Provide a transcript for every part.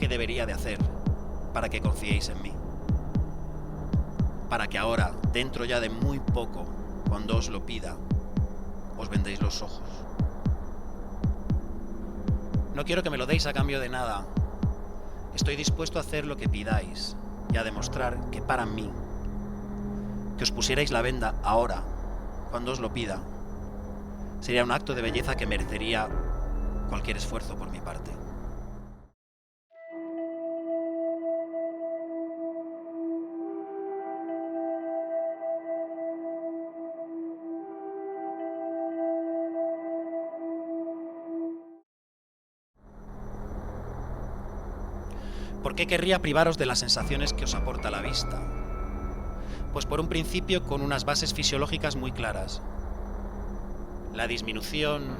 que debería de hacer para que confiéis en mí. Para que ahora, dentro ya de muy poco, cuando os lo pida, os vendéis los ojos. No quiero que me lo deis a cambio de nada. Estoy dispuesto a hacer lo que pidáis y a demostrar que para mí, que os pusierais la venda ahora, cuando os lo pida, sería un acto de belleza que merecería cualquier esfuerzo por mi parte. ¿Por qué querría privaros de las sensaciones que os aporta la vista? Pues por un principio con unas bases fisiológicas muy claras. La disminución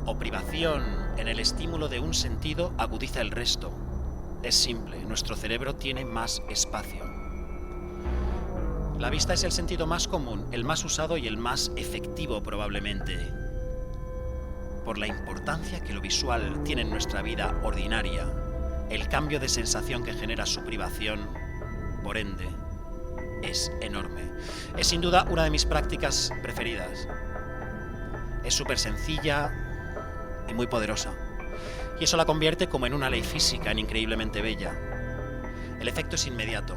o privación en el estímulo de un sentido agudiza el resto. Es simple, nuestro cerebro tiene más espacio. La vista es el sentido más común, el más usado y el más efectivo probablemente. Por la importancia que lo visual tiene en nuestra vida ordinaria, el cambio de sensación que genera su privación, por ende, es enorme. Es sin duda una de mis prácticas preferidas. Es súper sencilla y muy poderosa. Y eso la convierte como en una ley física increíblemente bella. El efecto es inmediato.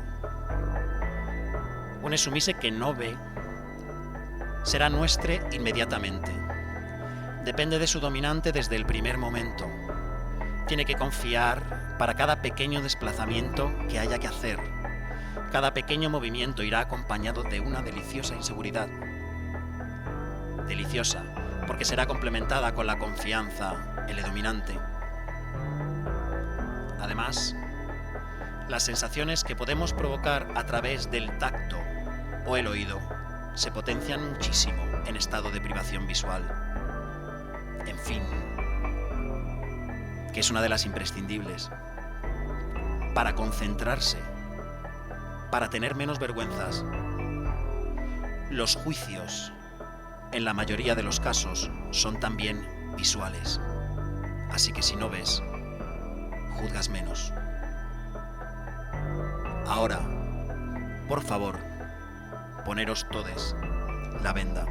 Un esumise que no ve será nuestre inmediatamente. Depende de su dominante desde el primer momento. Tiene que confiar para cada pequeño desplazamiento que haya que hacer. Cada pequeño movimiento irá acompañado de una deliciosa inseguridad. Deliciosa, porque será complementada con la confianza, el dominante. Además, las sensaciones que podemos provocar a través del tacto o el oído se potencian muchísimo en estado de privación visual. En fin, que es una de las imprescindibles. Para concentrarse, para tener menos vergüenzas. Los juicios, en la mayoría de los casos, son también visuales. Así que si no ves, juzgas menos. Ahora, por favor, poneros todes la venda.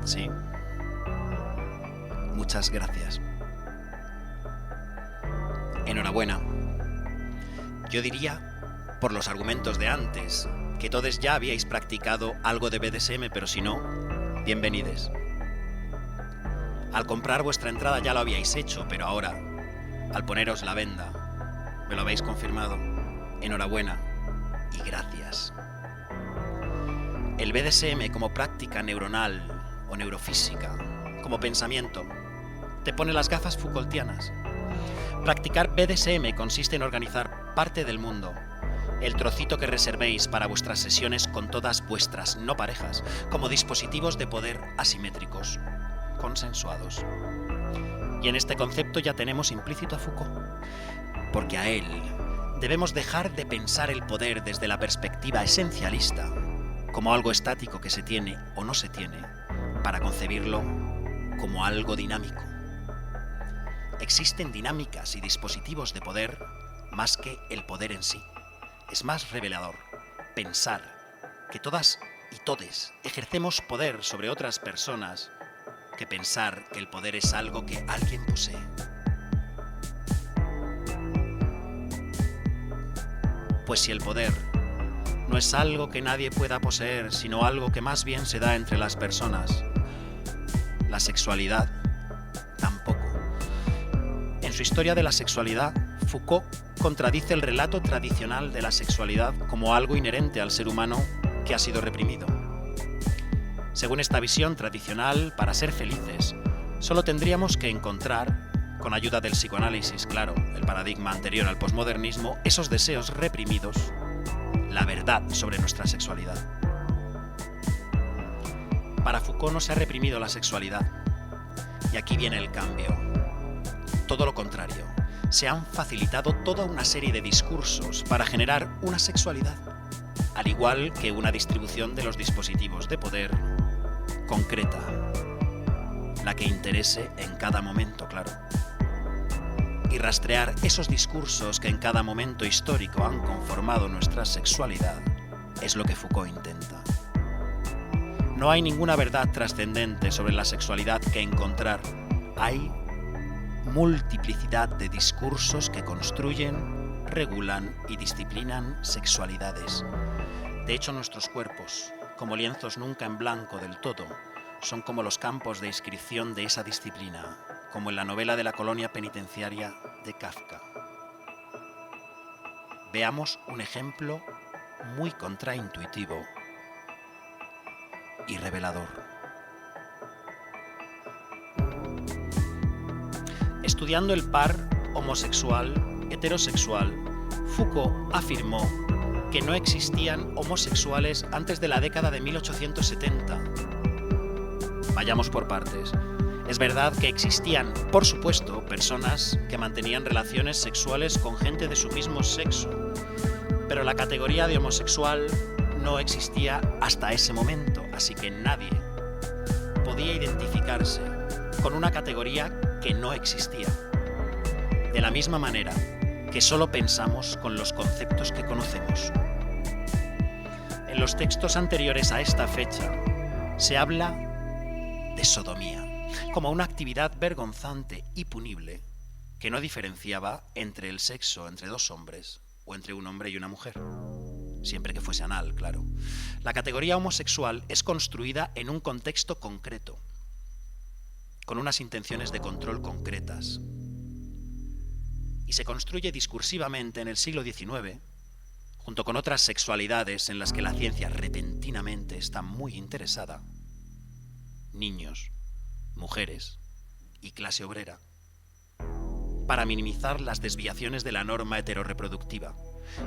Sí. Muchas gracias. Enhorabuena. Yo diría, por los argumentos de antes, que todos ya habíais practicado algo de BDSM, pero si no, bienvenides. Al comprar vuestra entrada ya lo habíais hecho, pero ahora, al poneros la venda, me lo habéis confirmado. Enhorabuena y gracias. El BDSM como práctica neuronal o neurofísica, como pensamiento, te pone las gafas Foucaultianas. Practicar BDSM consiste en organizar parte del mundo, el trocito que reservéis para vuestras sesiones con todas vuestras no parejas, como dispositivos de poder asimétricos, consensuados. Y en este concepto ya tenemos implícito a Foucault, porque a él debemos dejar de pensar el poder desde la perspectiva esencialista, como algo estático que se tiene o no se tiene, para concebirlo como algo dinámico. Existen dinámicas y dispositivos de poder más que el poder en sí. Es más revelador pensar que todas y todes ejercemos poder sobre otras personas que pensar que el poder es algo que alguien posee. Pues si el poder no es algo que nadie pueda poseer, sino algo que más bien se da entre las personas, la sexualidad tampoco. En su historia de la sexualidad, Foucault contradice el relato tradicional de la sexualidad como algo inherente al ser humano que ha sido reprimido. Según esta visión tradicional, para ser felices, solo tendríamos que encontrar, con ayuda del psicoanálisis, claro, el paradigma anterior al posmodernismo, esos deseos reprimidos, la verdad sobre nuestra sexualidad. Para Foucault no se ha reprimido la sexualidad. Y aquí viene el cambio. Todo lo contrario. Se han facilitado toda una serie de discursos para generar una sexualidad, al igual que una distribución de los dispositivos de poder concreta, la que interese en cada momento, claro. Y rastrear esos discursos que en cada momento histórico han conformado nuestra sexualidad es lo que Foucault intenta. No hay ninguna verdad trascendente sobre la sexualidad que encontrar. Hay multiplicidad de discursos que construyen, regulan y disciplinan sexualidades. De hecho, nuestros cuerpos, como lienzos nunca en blanco del todo, son como los campos de inscripción de esa disciplina, como en la novela de la colonia penitenciaria de Kafka. Veamos un ejemplo muy contraintuitivo y revelador. Estudiando el par homosexual-heterosexual, Foucault afirmó que no existían homosexuales antes de la década de 1870. Vayamos por partes. Es verdad que existían, por supuesto, personas que mantenían relaciones sexuales con gente de su mismo sexo, pero la categoría de homosexual no existía hasta ese momento, así que nadie podía identificarse con una categoría que no existía. De la misma manera que solo pensamos con los conceptos que conocemos. En los textos anteriores a esta fecha se habla de sodomía como una actividad vergonzante y punible que no diferenciaba entre el sexo entre dos hombres o entre un hombre y una mujer, siempre que fuese anal, claro. La categoría homosexual es construida en un contexto concreto, con unas intenciones de control concretas, y se construye discursivamente en el siglo XIX, junto con otras sexualidades en las que la ciencia repentinamente está muy interesada: niños, mujeres y clase obrera, para minimizar las desviaciones de la norma heterorreproductiva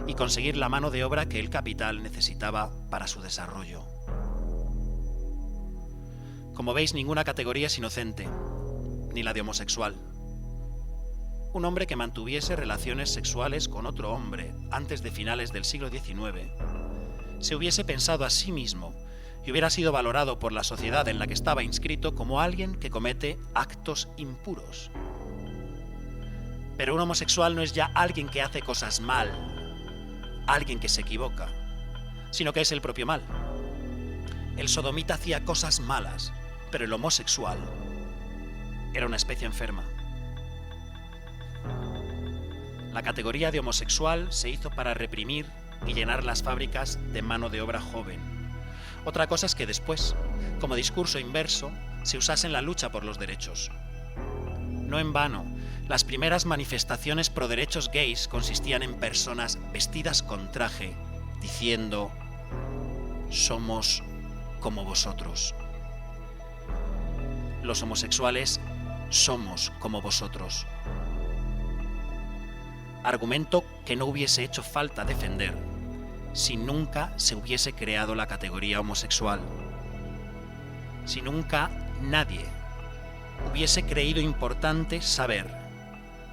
y conseguir la mano de obra que el capital necesitaba para su desarrollo. Como veis, ninguna categoría es inocente, ni la de homosexual. Un hombre que mantuviese relaciones sexuales con otro hombre antes de finales del siglo XIX se hubiese pensado a sí mismo y hubiera sido valorado por la sociedad en la que estaba inscrito como alguien que comete actos impuros. Pero un homosexual no es ya alguien que hace cosas mal, alguien que se equivoca, sino que es el propio mal. El sodomita hacía cosas malas, pero el homosexual era una especie enferma. La categoría de homosexual se hizo para reprimir y llenar las fábricas de mano de obra joven. Otra cosa es que después, como discurso inverso, se usase en la lucha por los derechos. No en vano, las primeras manifestaciones pro derechos gays consistían en personas vestidas con traje, diciendo: somos como vosotros. Los homosexuales somos como vosotros. Argumento que no hubiese hecho falta defender si nunca se hubiese creado la categoría homosexual. Si nunca nadie hubiese creído importante saber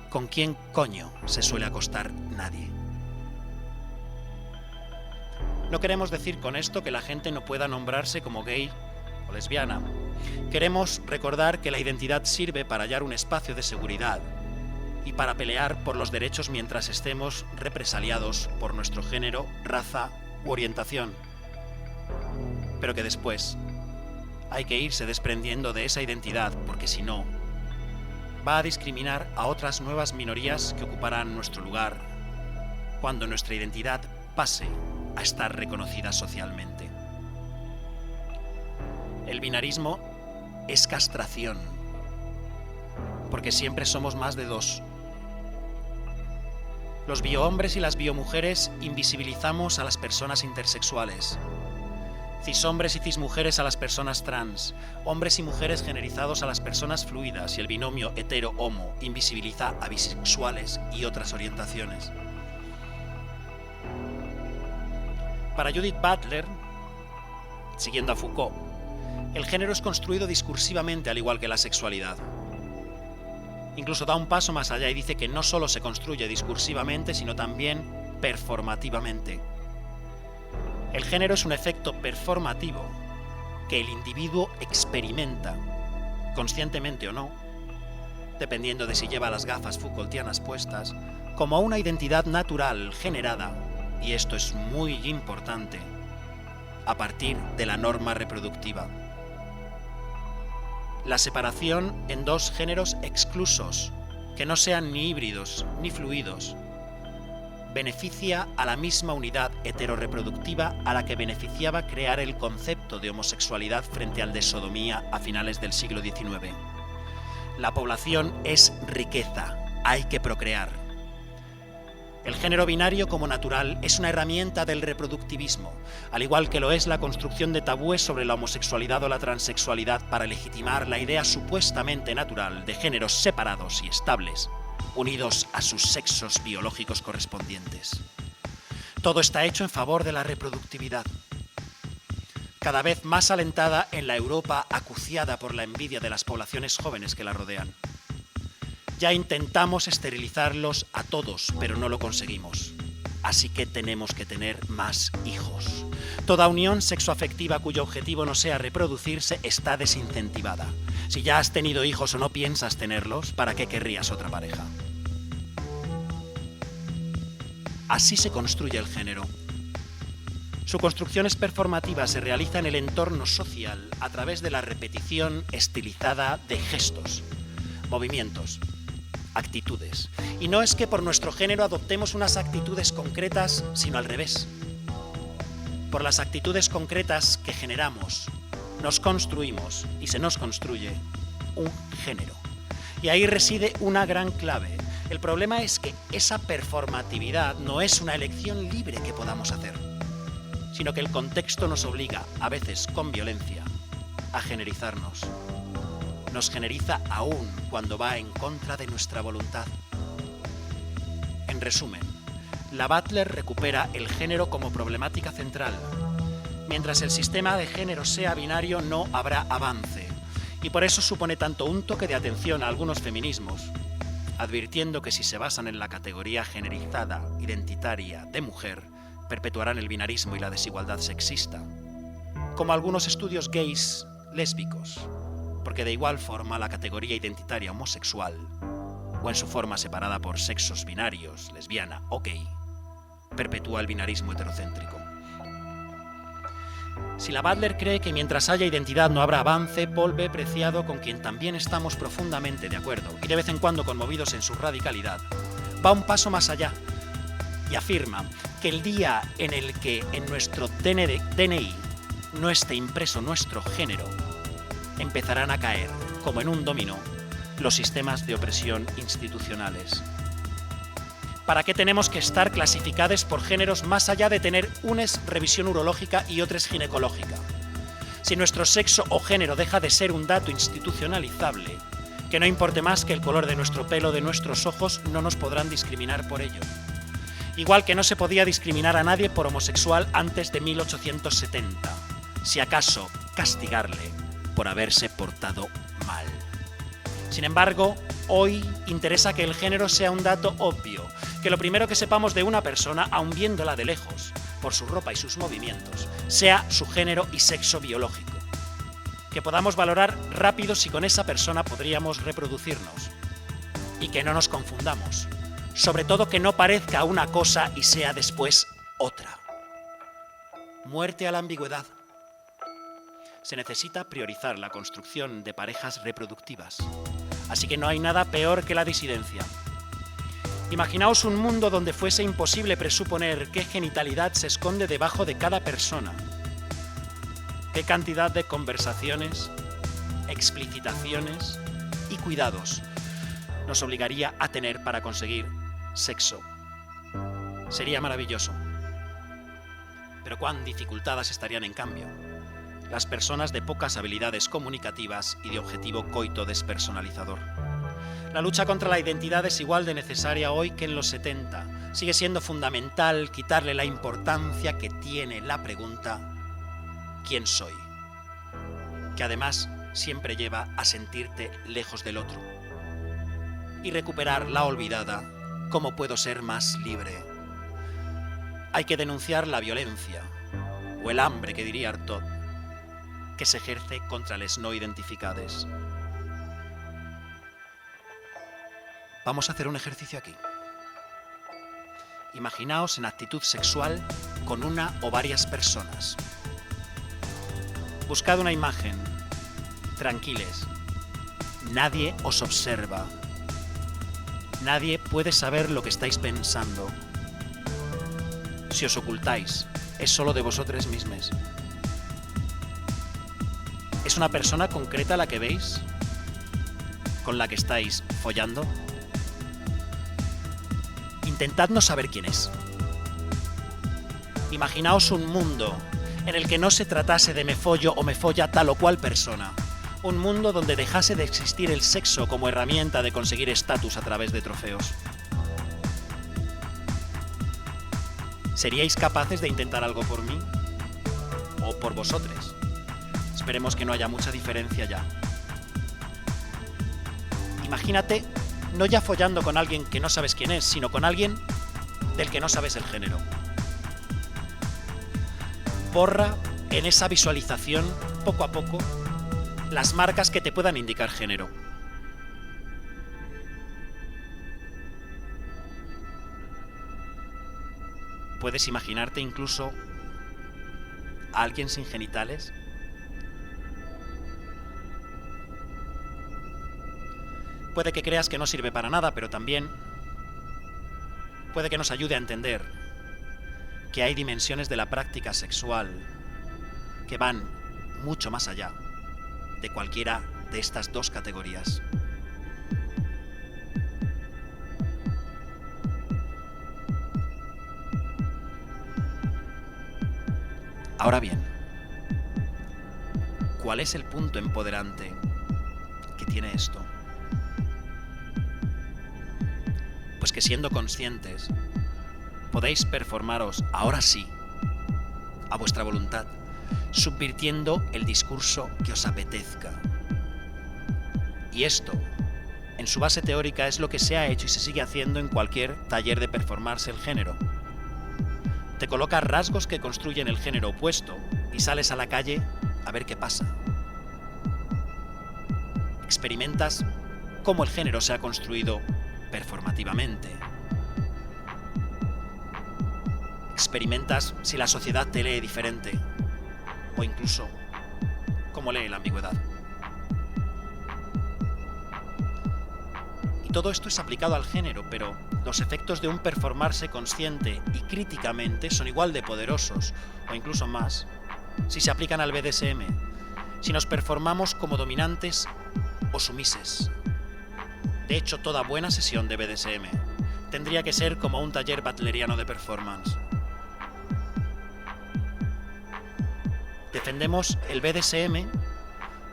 con quién coño se suele acostar nadie. No queremos decir con esto que la gente no pueda nombrarse como gay o lesbiana. Queremos recordar que la identidad sirve para hallar un espacio de seguridad y para pelear por los derechos mientras estemos represaliados por nuestro género, raza u orientación. Pero que después hay que irse desprendiendo de esa identidad, porque si no, va a discriminar a otras nuevas minorías que ocuparán nuestro lugar cuando nuestra identidad pase a estar reconocida socialmente. El binarismo es castración, porque siempre somos más de dos. Los biohombres y las biomujeres invisibilizamos a las personas intersexuales, cishombres y cismujeres a las personas trans, hombres y mujeres generizados a las personas fluidas, y el binomio hetero-homo invisibiliza a bisexuales y otras orientaciones. Para Judith Butler, siguiendo a Foucault, El género es construido discursivamente al igual que la sexualidad. Incluso da un paso más allá y dice que no solo se construye discursivamente, sino también performativamente. El género es un efecto performativo que el individuo experimenta, conscientemente o no, dependiendo de si lleva las gafas Foucaultianas puestas, como una identidad natural generada, y esto es muy importante, a partir de la norma reproductiva. La separación en dos géneros exclusos, que no sean ni híbridos ni fluidos, beneficia a la misma unidad heterorreproductiva a la que beneficiaba crear el concepto de homosexualidad frente al de sodomía a finales del siglo XIX. La población es riqueza, hay que procrear. El género binario como natural es una herramienta del reproductivismo, al igual que lo es la construcción de tabúes sobre la homosexualidad o la transexualidad para legitimar la idea supuestamente natural de géneros separados y estables, unidos a sus sexos biológicos correspondientes. Todo está hecho en favor de la reproductividad, cada vez más alentada en la Europa acuciada por la envidia de las poblaciones jóvenes que la rodean. Ya intentamos esterilizarlos a todos, pero no lo conseguimos. Así que tenemos que tener más hijos. Toda unión sexoafectiva cuyo objetivo no sea reproducirse está desincentivada. Si ya has tenido hijos o no piensas tenerlos, ¿para qué querrías otra pareja? Así se construye el género. Su construcción es performativa, se realiza en el entorno social a través de la repetición estilizada de gestos, movimientos, actitudes. Y no es que por nuestro género adoptemos unas actitudes concretas, sino al revés. Por las actitudes concretas que generamos, nos construimos y se nos construye un género. Y ahí reside una gran clave. El problema es que esa performatividad no es una elección libre que podamos hacer, sino que el contexto nos obliga, a veces con violencia, a generizarnos. Nos generiza aún cuando va en contra de nuestra voluntad. En resumen, la Butler recupera el género como problemática central. Mientras el sistema de género sea binario, no habrá avance. Y por eso supone tanto un toque de atención a algunos feminismos, advirtiendo que si se basan en la categoría generizada, identitaria, de mujer, perpetuarán el binarismo y la desigualdad sexista, como algunos estudios gays lésbicos, porque de igual forma la categoría identitaria homosexual, o en su forma separada por sexos binarios, lesbiana o gay, perpetúa el binarismo heterocéntrico. Si la Butler cree que mientras haya identidad no habrá avance, Paul B. Preciado, con quien también estamos profundamente de acuerdo y de vez en cuando conmovidos en su radicalidad, va un paso más allá y afirma que el día en el que en nuestro DNI no esté impreso nuestro género, empezarán a caer, como en un dominó, los sistemas de opresión institucionales. ¿Para qué tenemos que estar clasificados por géneros más allá de tener unes revisión urológica y otros ginecológica? Si nuestro sexo o género deja de ser un dato institucionalizable, que no importe más que el color de nuestro pelo o de nuestros ojos, no nos podrán discriminar por ello. Igual que no se podía discriminar a nadie por homosexual antes de 1870, si acaso castigarle por haberse portado mal. Sin embargo, hoy interesa que el género sea un dato obvio, que lo primero que sepamos de una persona, aun viéndola de lejos, por su ropa y sus movimientos, sea su género y sexo biológico. Que podamos valorar rápido si con esa persona podríamos reproducirnos. Y que no nos confundamos. Sobre todo que no parezca una cosa y sea después otra. Muerte a la ambigüedad. Se necesita priorizar la construcción de parejas reproductivas. Así que no hay nada peor que la disidencia. Imaginaos un mundo donde fuese imposible presuponer qué genitalidad se esconde debajo de cada persona. Qué cantidad de conversaciones, explicitaciones y cuidados nos obligaría a tener para conseguir sexo. Sería maravilloso. Pero cuán dificultadas estarían en cambio las personas de pocas habilidades comunicativas y de objetivo coito despersonalizador. La lucha contra la identidad es igual de necesaria hoy que en los 70. Sigue siendo fundamental quitarle la importancia que tiene la pregunta ¿quién soy? que además siempre lleva a sentirte lejos del otro. Y recuperar la olvidada, ¿cómo puedo ser más libre? Hay que denunciar la violencia, o el hambre, que diría Artaud, que se ejerce contra les no identificades. Vamos a hacer un ejercicio aquí. Imaginaos en actitud sexual con una o varias personas. Buscad una imagen. Tranquiles. Nadie os observa. Nadie puede saber lo que estáis pensando. Si os ocultáis, es solo de vosotros mismos. ¿Es una persona concreta la que veis? ¿Con la que estáis follando? Intentad no saber quién es. Imaginaos un mundo en el que no se tratase de me follo o me folla tal o cual persona. Un mundo donde dejase de existir el sexo como herramienta de conseguir estatus a través de trofeos. ¿Seríais capaces de intentar algo por mí? ¿O por vosotros? Esperemos que no haya mucha diferencia ya. Imagínate no ya follando con alguien que no sabes quién es, sino con alguien del que no sabes el género. Borra en esa visualización, poco a poco, las marcas que te puedan indicar género. ¿Puedes imaginarte incluso a alguien sin genitales? Puede que creas que no sirve para nada, pero también puede que nos ayude a entender que hay dimensiones de la práctica sexual que van mucho más allá de cualquiera de estas dos categorías. Ahora bien, ¿cuál es el punto empoderante que tiene esto? Pues que siendo conscientes, podéis performaros ahora sí, a vuestra voluntad, subvirtiendo el discurso que os apetezca. Y esto, en su base teórica, es lo que se ha hecho y se sigue haciendo en cualquier taller de performarse el género. Te colocas rasgos que construyen el género opuesto y sales a la calle a ver qué pasa. Experimentas cómo el género se ha construido performativamente. Experimentas si la sociedad te lee diferente o incluso cómo lee la ambigüedad. Y todo esto es aplicado al género, pero los efectos de un performarse consciente y críticamente son igual de poderosos o incluso más si se aplican al BDSM, si nos performamos como dominantes o sumises. De hecho, toda buena sesión de BDSM tendría que ser como un taller butleriano de performance. Defendemos el BDSM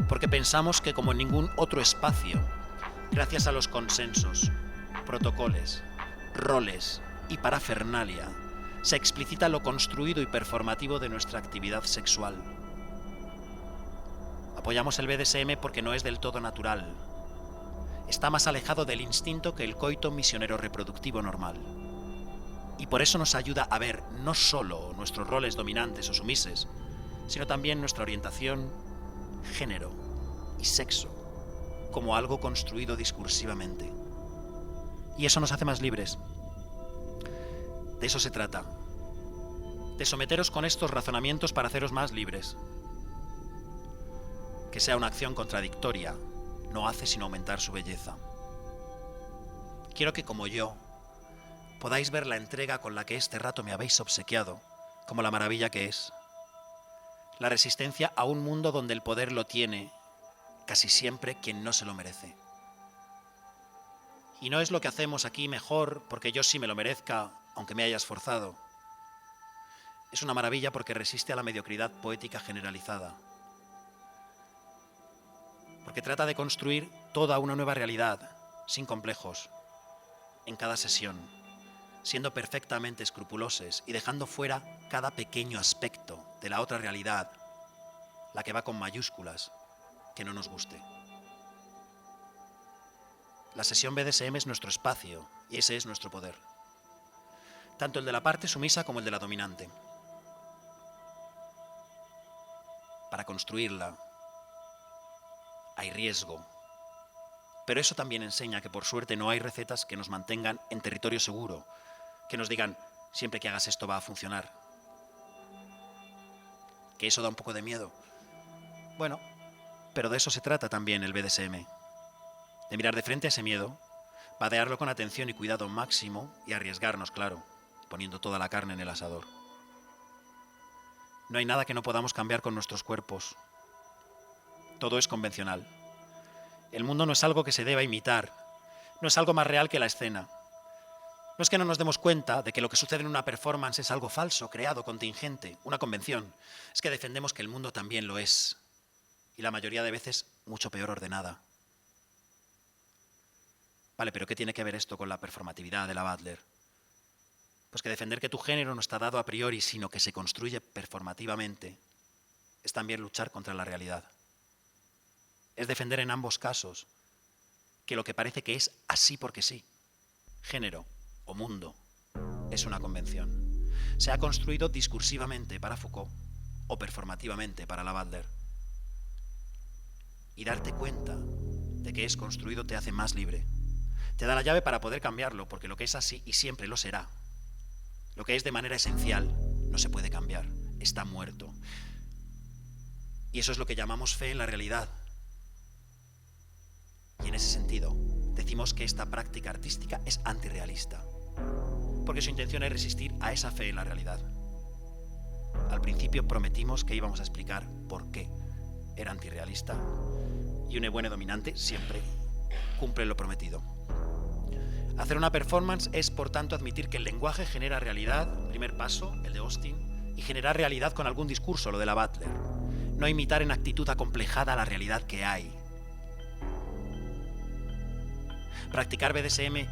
porque pensamos que como en ningún otro espacio, gracias a los consensos, protocolos, roles y parafernalia, se explicita lo construido y performativo de nuestra actividad sexual. Apoyamos el BDSM porque no es del todo natural. Está más alejado del instinto que el coito misionero reproductivo normal. Y por eso nos ayuda a ver no solo nuestros roles dominantes o sumises, sino también nuestra orientación, género y sexo como algo construido discursivamente. Y eso nos hace más libres. De eso se trata. De someteros con estos razonamientos para haceros más libres. Que sea una acción contradictoria no hace sino aumentar su belleza. Quiero que, como yo, podáis ver la entrega con la que este rato me habéis obsequiado, como la maravilla que es. La resistencia a un mundo donde el poder lo tiene, casi siempre, quien no se lo merece. Y no es lo que hacemos aquí mejor porque yo sí me lo merezca, aunque me hayas forzado. Es una maravilla porque resiste a la mediocridad poética generalizada. Porque trata de construir toda una nueva realidad, sin complejos, en cada sesión, siendo perfectamente escrupulosos y dejando fuera cada pequeño aspecto de la otra realidad, la que va con mayúsculas, que no nos guste. La sesión BDSM es nuestro espacio y ese es nuestro poder. Tanto el de la parte sumisa como el de la dominante. Para construirla hay riesgo, pero eso también enseña que por suerte no hay recetas que nos mantengan en territorio seguro, que nos digan siempre que hagas esto va a funcionar. Que eso da un poco de miedo. Bueno, pero de eso se trata también el BDSM. De mirar de frente a ese miedo, vadearlo con atención y cuidado máximo y arriesgarnos, claro, poniendo toda la carne en el asador. No hay nada que no podamos cambiar con nuestros cuerpos. Todo es convencional. El mundo no es algo que se deba imitar, no es algo más real que la escena. No es que no nos demos cuenta de que lo que sucede en una performance es algo falso, creado, contingente, una convención. Es que defendemos que el mundo también lo es. Y la mayoría de veces mucho peor ordenada. Vale, pero ¿qué tiene que ver esto con la performatividad de la Butler? Pues que defender que tu género no está dado a priori, sino que se construye performativamente, es también luchar contra la realidad. Es defender en ambos casos que lo que parece que es así porque sí, género o mundo, es una convención. Se ha construido discursivamente para Foucault o performativamente para la Butler. Y darte cuenta de que es construido te hace más libre. Te da la llave para poder cambiarlo, porque lo que es así y siempre lo será. Lo que es de manera esencial no se puede cambiar, está muerto. Y eso es lo que llamamos fe en la realidad. Y en ese sentido, decimos que esta práctica artística es antirrealista, porque su intención es resistir a esa fe en la realidad. Al principio prometimos que íbamos a explicar por qué era antirrealista, y un buena dominante siempre cumple lo prometido. Hacer una performance es, por tanto, admitir que el lenguaje genera realidad, primer paso, el de Austin, y generar realidad con algún discurso, lo de la Butler. No imitar en actitud acomplejada la realidad que hay. Practicar BDSM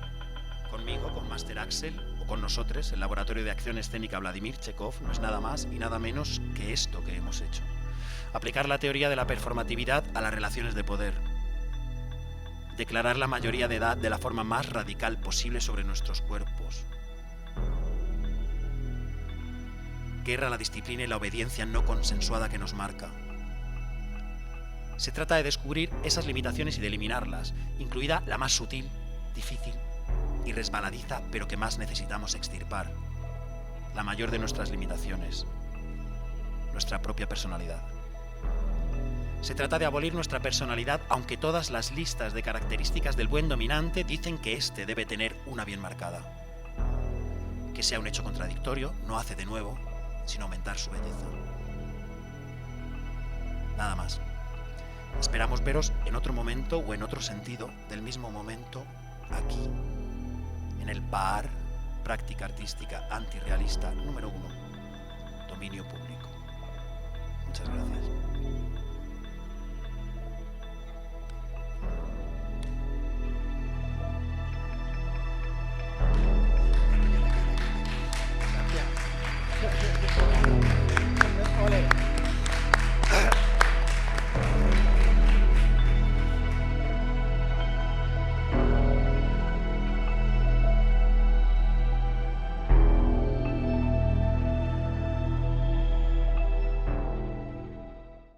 conmigo, con Master Axel, o con nosotros, el Laboratorio de Acción Escénica Vladimir Chekhov, no es nada más y nada menos que esto que hemos hecho. Aplicar la teoría de la performatividad a las relaciones de poder. Declarar la mayoría de edad de la forma más radical posible sobre nuestros cuerpos. Guerra a la disciplina y la obediencia no consensuada que nos marca. Se trata de descubrir esas limitaciones y de eliminarlas, incluida la más sutil, difícil y resbaladiza, pero que más necesitamos extirpar. La mayor de nuestras limitaciones, nuestra propia personalidad. Se trata de abolir nuestra personalidad, aunque todas las listas de características del buen dominante dicen que éste debe tener una bien marcada. Que sea un hecho contradictorio no hace de nuevo, sino aumentar su belleza. Nada más. Esperamos veros en otro momento o en otro sentido del mismo momento aquí, en el bar Práctica Artística Antirrealista número 1, Dominio Público. Muchas gracias.